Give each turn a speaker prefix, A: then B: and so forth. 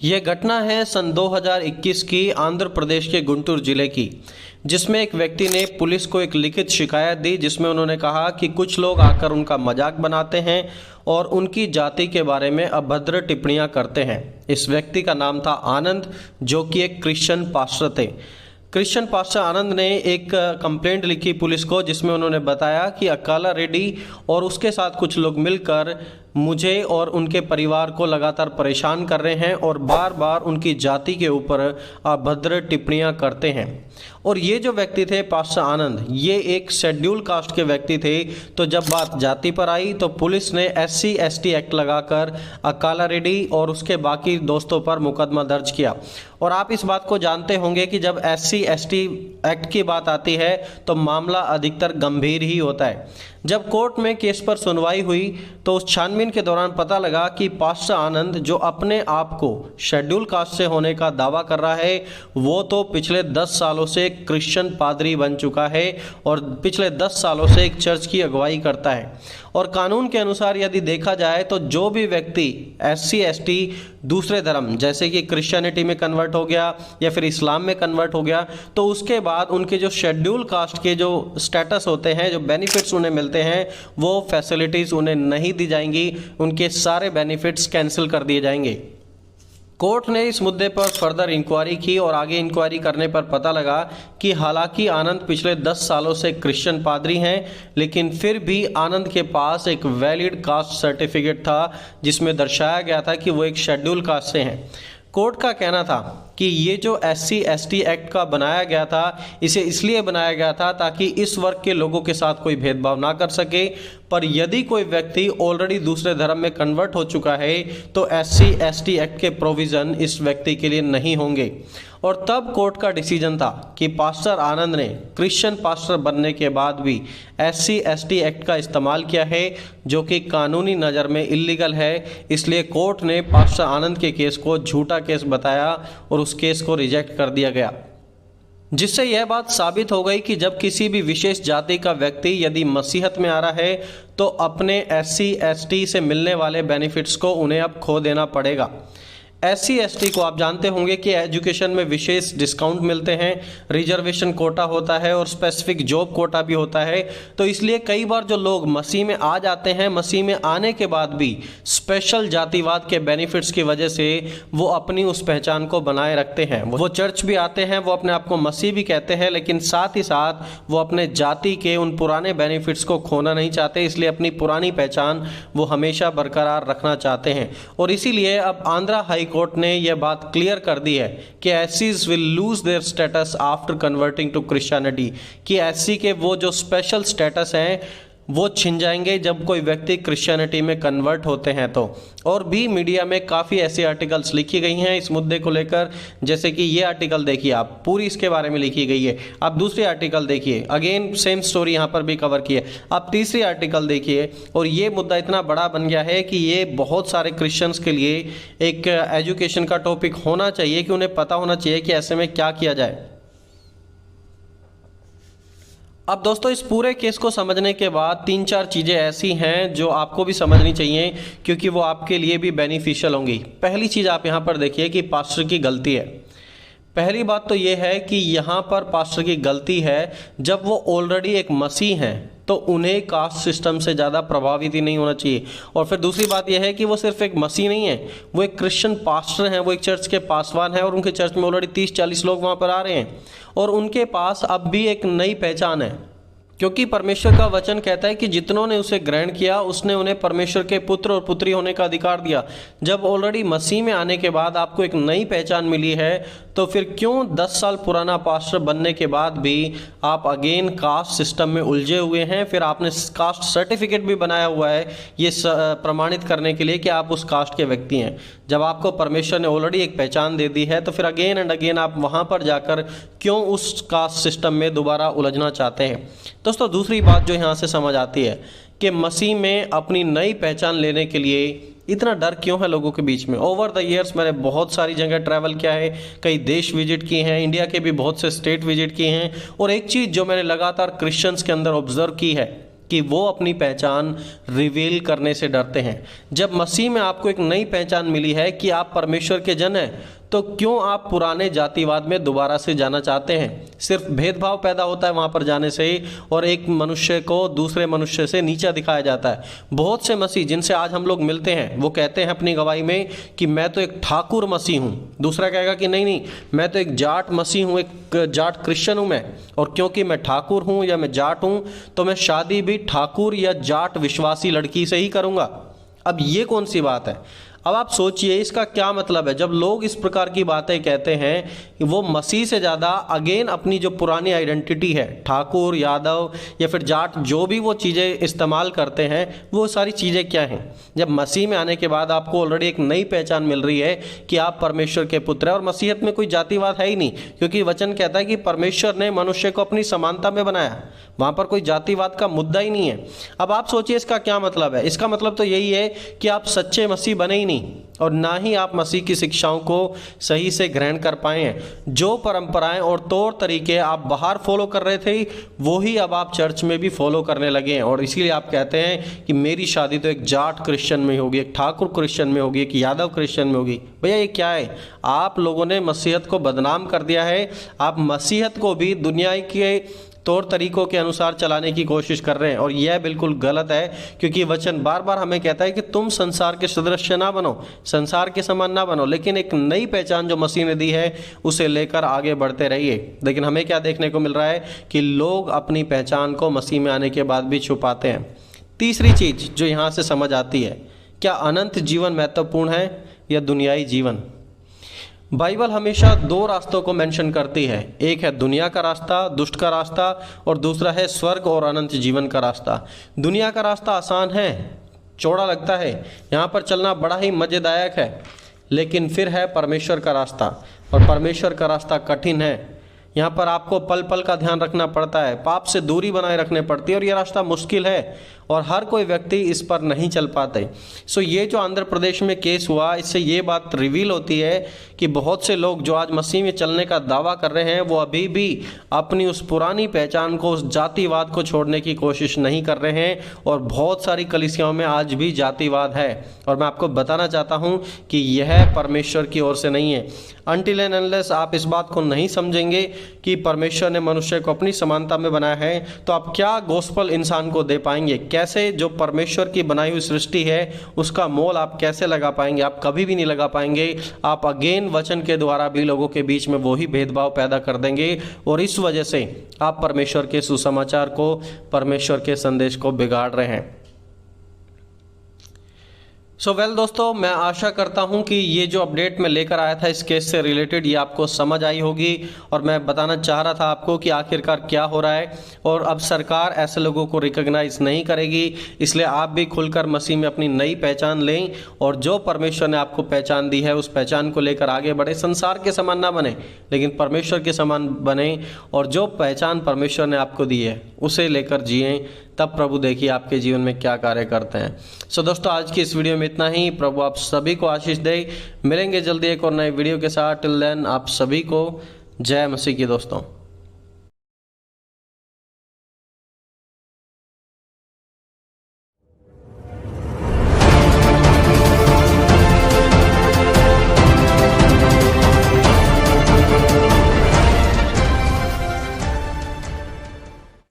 A: ये घटना है सन 2021 की आंध्र प्रदेश के गुंटूर जिले की, जिसमें एक व्यक्ति ने पुलिस को एक लिखित शिकायत दी, जिसमें उन्होंने कहा कि कुछ लोग आकर उनका मजाक बनाते हैं और उनकी जाति के बारे में अभद्र टिप्पणियां करते हैं। इस व्यक्ति का नाम था आनंद, जो कि एक क्रिश्चियन पास्टर थे। क्रिश्चियन पास्टर आनंद ने एक कंप्लेंट लिखी पुलिस को, जिसमें उन्होंने बताया कि अकाला रेड्डी और उसके साथ कुछ लोग मिलकर मुझे और उनके परिवार को लगातार परेशान कर रहे हैं और बार बार उनकी जाति के ऊपर अभद्र टिप्पणियां करते हैं। और ये जो व्यक्ति थे पास्टर आनंद, ये एक शेड्यूल कास्ट के व्यक्ति थे। तो जब बात जाति पर आई तो पुलिस ने SC/ST एक्ट लगाकर अकाला रेड्डी और उसके बाकी दोस्तों पर मुकदमा दर्ज किया। और आप इस बात को जानते होंगे कि जब SC/ST एक्ट की बात आती है तो मामला अधिकतर गंभीर ही होता है। जब कोर्ट में केस पर सुनवाई हुई तो उस छानबीन के दौरान पता लगा कि पास्टर आनंद, जो अपने आप को शेड्यूल कास्ट से होने का दावा कर रहा है, वो तो पिछले 10 सालों से क्रिश्चियन पादरी बन चुका है और पिछले 10 सालों से एक चर्च की अगुवाई करता है। और कानून के अनुसार यदि देखा जाए तो जो भी व्यक्ति SC/ST दूसरे धर्म जैसे कि क्रिश्चियनिटी में कन्वर्ट हो गया या फिर इस्लाम में कन्वर्ट हो गया, तो उसके बाद उनके जो शेड्यूल कास्ट के जो स्टेटस होते हैं, जो बेनिफिट्स उन्हें मिलते हैं, वो फैसिलिटीज़ उन्हें नहीं दी जाएंगी। उनके सारे बेनिफिट्स कैंसिल कर दिए जाएंगे। कोर्ट ने इस मुद्दे पर फर्दर इंक्वायरी की और आगे इंक्वायरी करने पर पता लगा कि हालांकि आनंद पिछले 10 सालों से क्रिश्चियन पादरी हैं, लेकिन फिर भी आनंद के पास एक वैलिड कास्ट सर्टिफिकेट था, जिसमें दर्शाया गया था कि वो एक शेड्यूल कास्ट से हैं। कोर्ट का कहना था कि ये जो SC/ST एक्ट का बनाया गया था, इसे इसलिए बनाया गया था ताकि इस वर्ग के लोगों के साथ कोई भेदभाव ना कर सके। पर यदि कोई व्यक्ति ऑलरेडी दूसरे धर्म में कन्वर्ट हो चुका है तो SC/ST एक्ट के प्रोविज़न इस व्यक्ति के लिए नहीं होंगे। और तब कोर्ट का डिसीजन था कि पास्टर आनंद ने क्रिश्चियन पास्टर बनने के बाद भी SC/ST एक्ट का इस्तेमाल किया है, जो कि कानूनी नज़र में इल्लीगल है। इसलिए कोर्ट ने पास्टर आनंद के केस को झूठा केस बताया और उस केस को रिजेक्ट कर दिया गया, जिससे यह बात साबित हो गई कि जब किसी भी विशेष जाति का व्यक्ति यदि मसीहत में आ रहा है तो अपने SC/ST से मिलने वाले बेनिफिट्स को उन्हें अब खो देना पड़ेगा। SC/ST को आप जानते होंगे कि एजुकेशन में विशेष डिस्काउंट मिलते हैं, रिजर्वेशन कोटा होता है और स्पेसिफिक जॉब कोटा भी होता है। तो इसलिए कई बार जो लोग मसीह में आ जाते हैं, मसीह में आने के बाद भी स्पेशल जातिवाद के बेनिफिट्स की वजह से वो अपनी उस पहचान को बनाए रखते हैं। वो चर्च भी आते हैं, वो अपने आप को मसीह भी कहते हैं, लेकिन साथ ही साथ वो अपने जाति के उन पुराने बेनिफिट्स को खोना नहीं चाहते, इसलिए अपनी पुरानी पहचान वो हमेशा बरकरार रखना चाहते हैं। और इसीलिए अब आंध्रा हाई कोर्ट ने यह बात क्लियर कर दी है कि SCs will lose their status after converting to Christianity, कि SC के वो जो स्पेशल स्टेटस हैं वो छिन जाएंगे जब कोई व्यक्ति क्रिश्चियनिटी में कन्वर्ट होते हैं तो। और भी मीडिया में काफ़ी ऐसे आर्टिकल्स लिखी गई हैं इस मुद्दे को लेकर, जैसे कि ये आर्टिकल देखिए आप, पूरी इसके बारे में लिखी गई है। आप दूसरी आर्टिकल देखिए, अगेन सेम स्टोरी यहाँ पर भी कवर की है। आप तीसरी आर्टिकल देखिए, और ये मुद्दा इतना बड़ा बन गया है कि ये बहुत सारे क्रिश्चियंस के लिए एक एजुकेशन का टॉपिक होना चाहिए, कि उन्हें पता होना चाहिए कि ऐसे में क्या किया जाए। अब दोस्तों, इस पूरे केस को समझने के बाद 3-4 चीज़ें ऐसी हैं जो आपको भी समझनी चाहिए, क्योंकि वो आपके लिए भी बेनिफिशियल होंगी। पहली चीज़ आप यहाँ पर देखिए कि पास्टर की गलती है। पहली बात तो ये है कि यहाँ पर पास्टर की गलती है, जब वो ऑलरेडी एक मसीह हैं तो उन्हें कास्ट सिस्टम से ज़्यादा प्रभावित ही नहीं होना चाहिए। और फिर दूसरी बात यह है कि वो सिर्फ एक मसीह नहीं है, वो एक क्रिश्चियन पास्टर हैं, वो एक चर्च के पासवान हैं, और उनके चर्च में ऑलरेडी 30-40 लोग वहाँ पर आ रहे हैं, और उनके पास अब भी एक नई पहचान है, क्योंकि परमेश्वर का वचन कहता है कि जितनों ने उसे ग्रहण किया उसने उन्हें परमेश्वर के पुत्र और पुत्री होने का अधिकार दिया। जब ऑलरेडी मसीह में आने के बाद आपको एक नई पहचान मिली है, तो फिर क्यों 10 साल पुराना पास्टर बनने के बाद भी आप अगेन कास्ट सिस्टम में उलझे हुए हैं? फिर आपने कास्ट सर्टिफिकेट भी बनाया हुआ है ये प्रमाणित करने के लिए कि आप उस कास्ट के व्यक्ति हैं। जब आपको परमेश्वर ने ऑलरेडी एक पहचान दे दी है, तो फिर अगेन एंड अगेन आप वहाँ पर जाकर क्यों उस कास्ट सिस्टम में दोबारा उलझना चाहते हैं? दोस्तों, दूसरी बात जो यहाँ से समझ आती है कि मसीह में अपनी नई पहचान लेने के लिए इतना डर क्यों है लोगों के बीच में। ओवर द ईयर्स मैंने बहुत सारी जगह ट्रैवल किया है, कई देश विजिट किए हैं, इंडिया के भी बहुत से स्टेट विजिट किए हैं, और एक चीज़ जो मैंने लगातार क्रिश्चियंस के अंदर ऑब्जर्व की है कि वो अपनी पहचान रिवील करने से डरते हैं। जब मसीह में आपको एक नई पहचान मिली है कि आप परमेश्वर के जन हैं, तो क्यों आप पुराने जातिवाद में दोबारा से जाना चाहते हैं? सिर्फ भेदभाव पैदा होता है वहाँ पर जाने से ही, और एक मनुष्य को दूसरे मनुष्य से नीचा दिखाया जाता है। बहुत से मसीह जिनसे आज हम लोग मिलते हैं वो कहते हैं अपनी गवाही में कि मैं तो एक ठाकुर मसीह हूँ। दूसरा कहेगा कि नहीं नहीं, मैं तो एक जाट मसीह हूँ, एक जाट क्रिश्चियन हूँ मैं, और क्योंकि मैं ठाकुर हूँ या मैं जाट हूँ तो मैं शादी भी ठाकुर या जाट विश्वासी लड़की से ही करूँगा। अब ये कौन सी बात है? अब आप सोचिए इसका क्या मतलब है। जब लोग इस प्रकार की बातें कहते हैं कि वो मसीह से ज़्यादा अगेन अपनी जो पुरानी आइडेंटिटी है, ठाकुर, यादव या फिर जाट, जो भी वो चीज़ें इस्तेमाल करते हैं, वो सारी चीज़ें क्या हैं? जब मसीह में आने के बाद आपको ऑलरेडी एक नई पहचान मिल रही है कि आप परमेश्वर के पुत्र हैं, और मसीहत में कोई जातिवाद है ही नहीं, क्योंकि वचन कहता है कि परमेश्वर ने मनुष्य को अपनी समानता में बनाया। वहाँ पर कोई जातिवाद का मुद्दा ही नहीं है। अब आप सोचिए इसका क्या मतलब है? इसका मतलब तो यही है कि आप सच्चे मसीह बने ही नहीं, और ना ही आप मसीह की शिक्षाओं को सही से ग्रहण कर पाए हैं। जो परंपराएं और तौर तरीके आप बाहर फॉलो कर रहे थे वो ही अब आप चर्च में भी फॉलो करने लगे हैं, और इसीलिए आप कहते हैं कि मेरी शादी तो एक जाट क्रिश्चियन में होगी, एक ठाकुर क्रिश्चियन में होगी, एक यादव क्रिश्चियन में होगी। भैया ये क्या है? आप लोगों ने मसीहत को बदनाम कर दिया है। आप मसीहत को भी दुनिया के तौर तरीकों के अनुसार चलाने की कोशिश कर रहे हैं, और यह बिल्कुल गलत है, क्योंकि वचन बार बार हमें कहता है कि तुम संसार के सदृश ना बनो, संसार के समान ना बनो, लेकिन एक नई पहचान जो मसीह ने दी है उसे लेकर आगे बढ़ते रहिए। लेकिन हमें क्या देखने को मिल रहा है कि लोग अपनी पहचान को मसीह में आने के बाद भी छुपाते हैं। तीसरी चीज जो यहाँ से समझ आती है, क्या अनंत जीवन महत्वपूर्ण है या दुनियाई जीवन? बाइबल हमेशा दो रास्तों को मेंशन करती है। एक है दुनिया का रास्ता, दुष्ट का रास्ता, और दूसरा है स्वर्ग और अनंत जीवन का रास्ता। दुनिया का रास्ता आसान है, चौड़ा लगता है, यहाँ पर चलना बड़ा ही मज़ेदायक है, लेकिन फिर है परमेश्वर का रास्ता, और परमेश्वर का रास्ता कठिन है। यहाँ पर आपको पल पल का ध्यान रखना पड़ता है, पाप से दूरी बनाए रखने पड़ती है, और ये रास्ता मुश्किल है और हर कोई व्यक्ति इस पर नहीं चल पाते। सो ये जो आंध्र प्रदेश में केस हुआ, इससे ये बात रिवील होती है कि बहुत से लोग जो आज मसीह में चलने का दावा कर रहे हैं वो अभी भी अपनी उस पुरानी पहचान को, उस जातिवाद को छोड़ने की कोशिश नहीं कर रहे हैं, और बहुत सारी कलीसियाओं में आज भी जातिवाद है। और मैं आपको बताना चाहता हूँ कि यह परमेश्वर की ओर से नहीं है। अनटिल एंड अनलेस आप इस बात को नहीं समझेंगे कि परमेश्वर ने मनुष्य को अपनी समानता में बनाया है, तो आप क्या गॉस्पेल इंसान को दे पाएंगे? कैसे जो परमेश्वर की बनाई हुई सृष्टि है उसका मोल आप कैसे लगा पाएंगे? आप कभी भी नहीं लगा पाएंगे। आप अगेन वचन के द्वारा भी लोगों के बीच में वही भेदभाव पैदा कर देंगे, और इस वजह से आप परमेश्वर के सुसमाचार को, परमेश्वर के संदेश को बिगाड़ रहे हैं। सो वेल दोस्तों, मैं आशा करता हूं कि ये जो अपडेट मैं लेकर आया था इस केस से रिलेटेड, ये आपको समझ आई होगी, और मैं बताना चाह रहा था आपको कि आखिरकार क्या हो रहा है। और अब सरकार ऐसे लोगों को रिकॉग्नाइज नहीं करेगी, इसलिए आप भी खुलकर मसीह में अपनी नई पहचान लें, और जो परमेश्वर ने आपको पहचान दी है उस पहचान को लेकर आगे बढ़े। संसार के समान ना बने, लेकिन परमेश्वर के समान बने, और जो पहचान परमेश्वर ने आपको दी है उसे लेकर जिएं। तब प्रभु देखिए आपके जीवन में क्या कार्य करते हैं। सो दोस्तों, आज की इस वीडियो में इतना ही। प्रभु आप सभी को आशीष दे। मिलेंगे जल्दी एक और नए वीडियो के साथ। टिल देन आप सभी को जय मसीह की दोस्तों।